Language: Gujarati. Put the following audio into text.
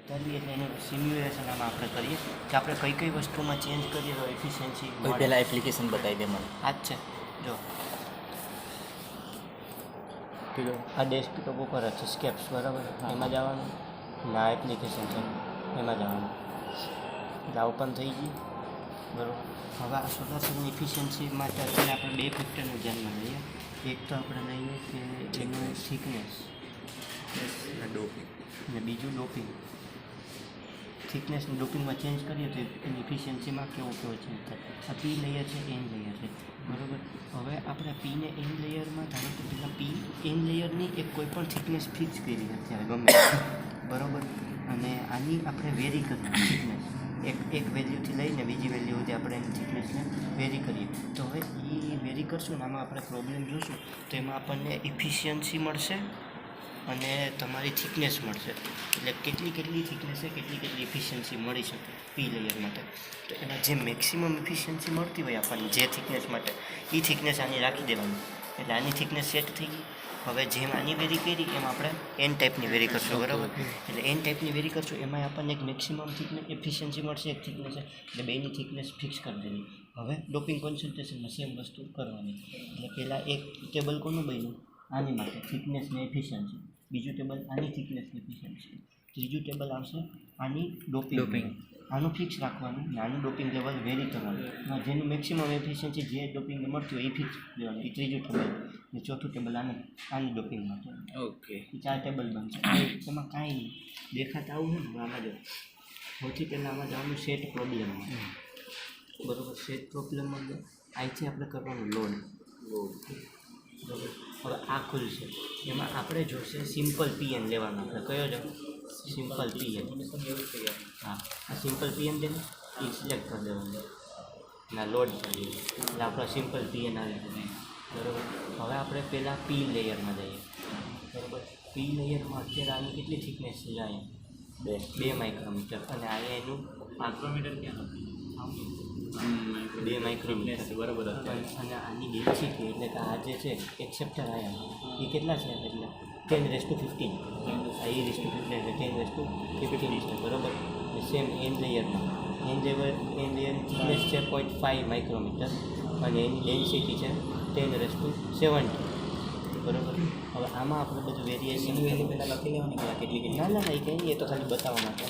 કરીએ એટલે એનું સિમ્યુલેશન આમાં આપણે કરીએ કે આપણે કઈ કઈ વસ્તુમાં ચેન્જ કરીએ તો એફિશિયન્સી કોઈ પહેલાં એપ્લિકેશન બતાવી દે મને. આ જ છે જો આ ડેસ્કટોપ ઉપર જ છે સ્કેપ્સ બરાબર, એમાં જવાનું ને આ એપ્લિકેશન છે એમાં જવાનું એટલે આ ઓપન થઈ ગઈ બરાબર. હવે આ સોલાર સેલની એફિશિયન્સી માટે અત્યારે આપણે બે ફેક્ટરનું ધ્યાનમાં લઈએ. એક તો આપણે લઈએ કે એનું થિકનેસ ને બીજું ડોપિંગ. થિકનેસને ડોપિંગમાં ચેન્જ કરીએ તો એની એફિશિયન્સીમાં કેવો ચેન્જ થાય. આ પી લેયર છે એન લેયર છે બરાબર. હવે આપણે પીને એન લેયરમાં ધારો કે પહેલાં પી એન લેયરની એક કોઈ પણ થિકનેસ ફિક્સ કરી અત્યારે ગમે બરાબર, અને આની આપણે વેરી કરવી થિકનેસ એક વેલ્યુથી લઈને બીજી વેલ્યુ સુધી આપણે એની થિકનેસને વેરી કરીએ. તો હવે એ વેરી કરશું ને આમાં આપણે પ્રોબ્લેમ જોશું તો એમાં આપણને એફિશિયન્સી મળશે અને તમારી થિકનેસ મળશે. એટલે કેટલી થિકનેસે કેટલી એફિશિયન્સી મળી શકે પી લેયર માટે. તો એમાં જે મેક્સિમમ એફિશિયન્સી મળતી હોય આપણને જે થિકનેસ માટે એ થિકનેસ આની રાખી દેવાની. એટલે આની થિકનેસ સેટ થઈ ગઈ. હવે જેમ આની વેરી કરી એમ આપણે એન ટાઈપની વેરી કરશું બરાબર. એટલે એન ટાઈપની વેરી કરશું એમાં આપણને એક મેક્સિમમ થિકનેસ એફિશિયન્સી મળશે એક થિકનેસ, એટલે બેની થિકનેસ ફિક્સ કરી દેવી. હવે ડોપિંગ કોન્સન્ટ્રેશનમાં સેમ વસ્તુ કરવાની. એટલે પહેલાં એક ટેબલ કોનું બન્યું આની માટે થિકનેસ ને એફિશિયન્સી, બીજું ટેબલ આની થિકનેસ ને એફિશિયન્સી, ત્રીજું ટેબલ આવશે આની ડોપિંગ. આનું ફિક્સ રાખવાનું ને આનું ડોપિંગ લેવલ વેરી કરવાનું. જેનું મેક્સિમમ એફિશિયન્સી જે ડોપિંગને મળતી હોય એ ફિક્સ લેવાનું. એ ત્રીજું ટેબલ ને ચોથું ટેબલ આની ડોપિંગ માટે. ઓકે, એ 4 ટેબલ બનશે. એમાં કાંઈ નહીં દેખાતા આવું ને આમાં જો સૌથી પહેલાં આમાં જવાનું સેટ પ્રોબ્લેમમાં બરાબર. સેટ પ્રોબ્લેમમાં અહીંથી આપણે કરવાનું લોડ બરાબર. હવે આ ખુલશે એમાં આપણે જોશે સિમ્પલ પીએન લેવાનો. આપણે કયો છે સિમ્પલ પીએન. હા, આ સિમ્પલ પીએન દે એ સિલેક્ટ કરી દેવાનું ના લોડ કરી એટલે આપણો સિમ્પલ પીએન આવી જાય બરાબર. હવે આપણે પહેલાં પી લેયરમાં જઈએ બરાબર. પી લેયરમાં અત્યારે આની કેટલી થિકનેસ છે જાય 2 માઇક્રોમીટર અને અહીંયા એનું માઇક્રોમીટર ક્યાં નથી 2 માઇક્રોમીટર બરાબર. અને આની ડેન્સિટી એટલે કે આ જે છે એક્સેપ્ટર આયા એ કેટલા છે એટલે 10⁻15 આ E⁻15 એટલે 10⁻15 છે બરાબર. સેમ એન લેયરમાં એન લેયરની થિકનેસ છે 0.5 માઇક્રોમીટર અને એની ડેન્સિટી છે 10⁻70 બરાબર. હવે આમાં આપણે બધું વેરિએશન પહેલાં લખી લેવાની કેટલી ના એ કંઈ એ તો ખાલી બતાવવા માટે.